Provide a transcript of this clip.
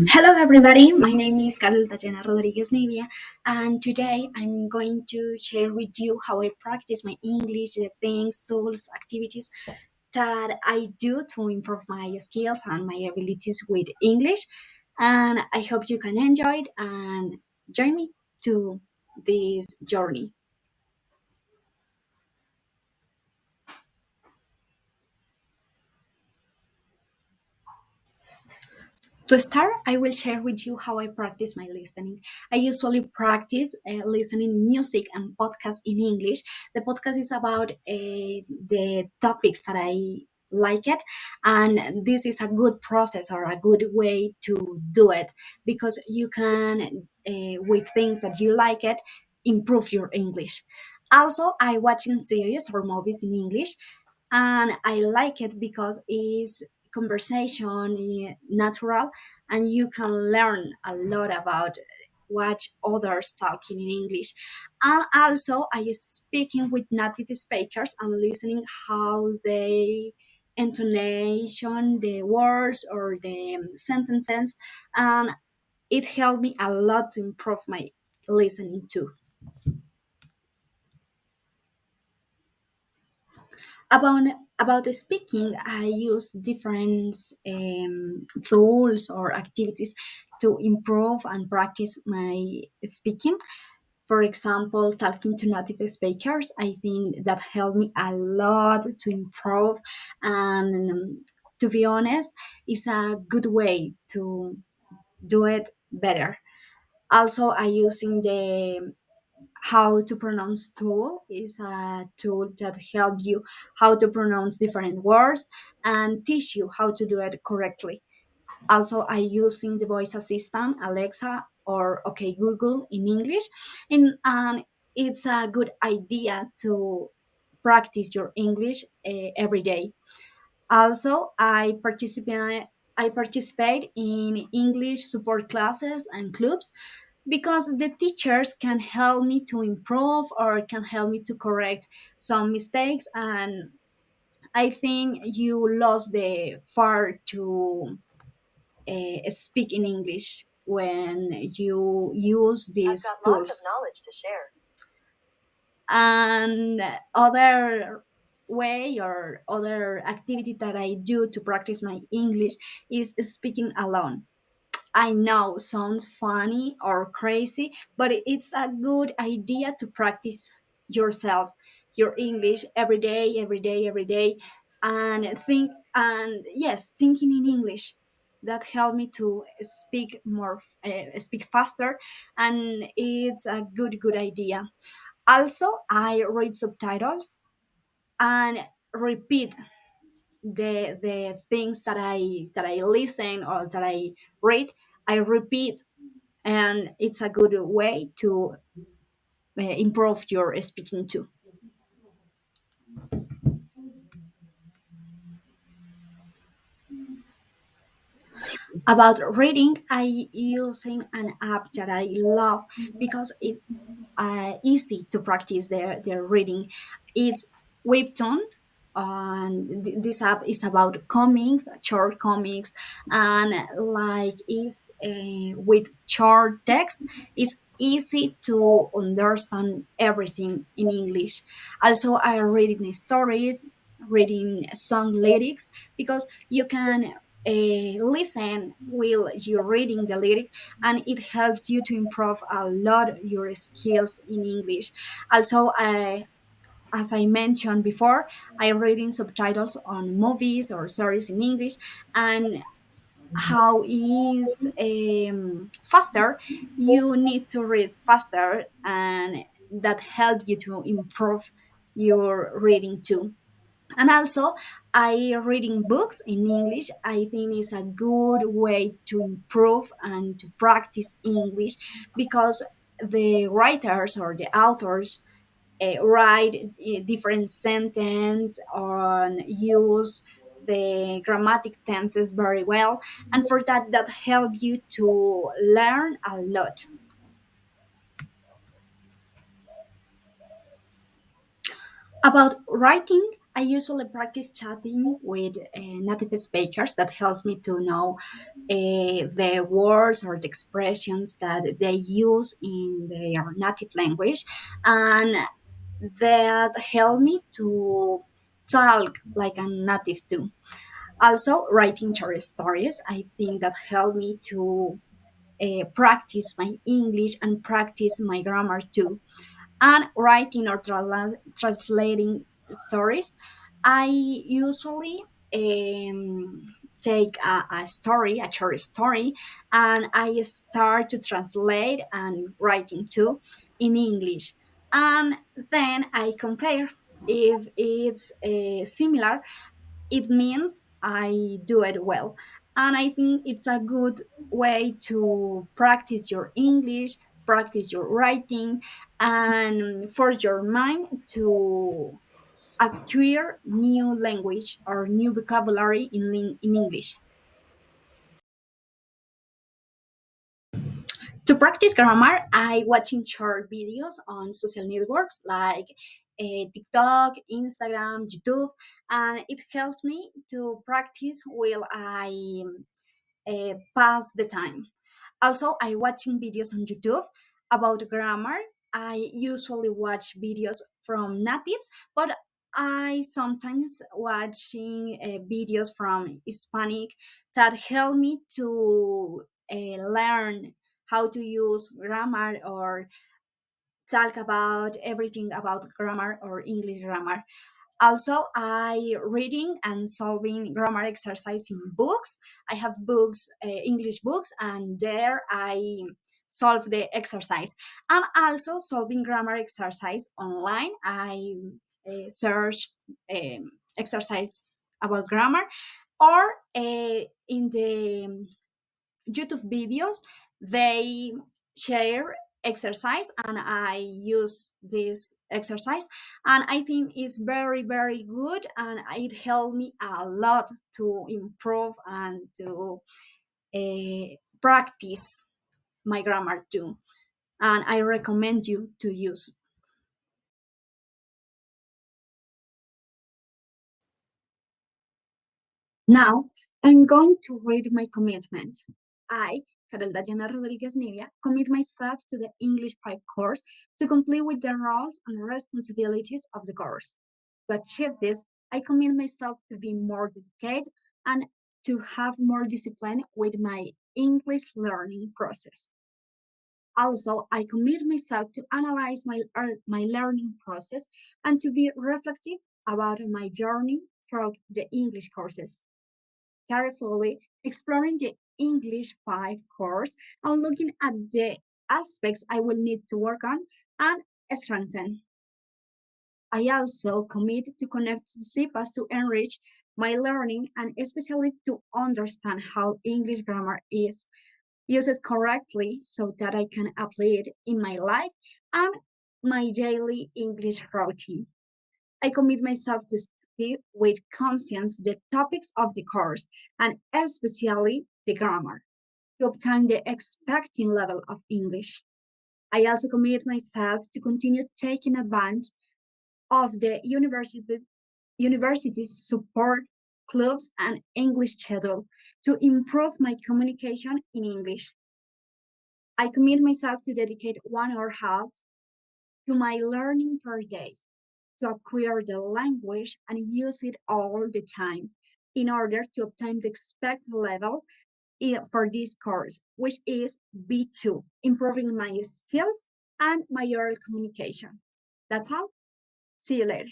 Hello, everybody. My name is Karol Rodríguez Nivia, and today I'm going to share with you how I practice my English, the things, tools, activities that I do to improve my skills and my abilities with English. And I hope you can enjoy it and join me to this journey. To start, I will share with you how I practice my listening. I usually practice listening music and podcasts in English. The podcast is about the topics that I like it, and this is a good process or a good way to do it because you can, with things that you like it, improve your English. Also, I watching series or movies in English, and I like it because it's conversation natural, and you can learn a lot about what others talking in English. And also I speaking with native speakers and listening how they intonation the words or the sentences, and it helped me a lot to improve my listening too. about about the speaking, I use different tools or activities to improve and practice my speaking. For example, talking to native speakers, I think that helped me a lot to improve, and to be honest, it's a good way to do it better. Also, I using the how to pronounce tool is a tool that helps you how to pronounce different words and teach you how to do it correctly. Also, I using the voice assistant Alexa or okay Google in English, and it's a good idea to practice your English every day. Also, I participate in English support classes and clubs because the teachers can help me to improve or can help me to correct some mistakes, and I think you lost the far to speak in English when you use these tools. And other way or other activity that I do to practice my English is speaking alone. I know sounds funny or crazy, but it's a good idea to practice yourself, your English every day, every day, every day, and think and yes, thinking in English. That helped me to speak faster, and it's a good idea. Also, I read subtitles and repeat the things that I listen or that I read. I repeat, and it's a good way to improve your speaking too. About reading, I using an app that I love because it's easy to practice their reading. It's Webtoon, and this app is about comics, short comics, and like is with short text. It's easy to understand everything in English. Also, I reading stories, reading song lyrics because you can listen while you're reading the lyric, and it helps you to improve a lot your skills in English. Also, as I mentioned before, I'm reading subtitles on movies or series in English, and how is faster, you need to read faster, and that help you to improve your reading too. And also, I reading books in English, I think is a good way to improve and to practice English because the writers or the authors write different sentence or use the grammatic tenses very well, and for that help you to learn a lot. About writing, I usually practice chatting with native speakers. That helps me to know the words or the expressions that they use in their native language, and that help me to talk like a native too. Also, writing short stories, I think that helped me to practice my English and practice my grammar too. And writing or translating stories, I usually um, take a story, a short story, and I start to translate and writing too in English. And then I compare if it's similar, it means I do it well. And I think it's a good way to practice your English, practice your writing, and force your mind to acquire new language or new vocabulary in English. To practice grammar, I watching short videos on social networks like TikTok, Instagram, YouTube, and it helps me to practice while I pass the time. Also, I watching videos on YouTube about grammar. I usually watch videos from natives, but I sometimes watching videos from Hispanic that help me to learn how to use grammar or talk about everything about grammar or English grammar. Also, I reading and solving grammar exercise in books. I have books, English books, and there I solve the exercise. And also solving grammar exercise online. I search exercise about grammar, or in the YouTube videos, they share exercise and I use this exercise, and I think it's very very good, and it helped me a lot to improve and to practice my grammar too, and I recommend you to use. Now, I'm going to read my commitment. I, Karol Rodríguez Nivia, commit myself to the English 5 course to complete with the roles and responsibilities of the course. To achieve this, I commit myself to be more dedicated and to have more discipline with my English learning process. Also, I commit myself to analyze my learning process and to be reflective about my journey throughout the English courses, carefully exploring the English 5 course and looking at the aspects I will need to work on and strengthen. I also commit to connect to CIPAS to enrich my learning and especially to understand how English grammar is used correctly so that I can apply it in my life and my daily English routine. I commit myself to study with conscience the topics of the course and especially the grammar to obtain the expecting level of English. I also commit myself to continue taking advantage of the university's support clubs and English schedule to improve my communication in English. I commit myself to dedicate 1 hour half to my learning per day to acquire the language and use it all the time in order to obtain the expected level for this course, which is B2, improving my skills and my oral communication. That's all. See you later.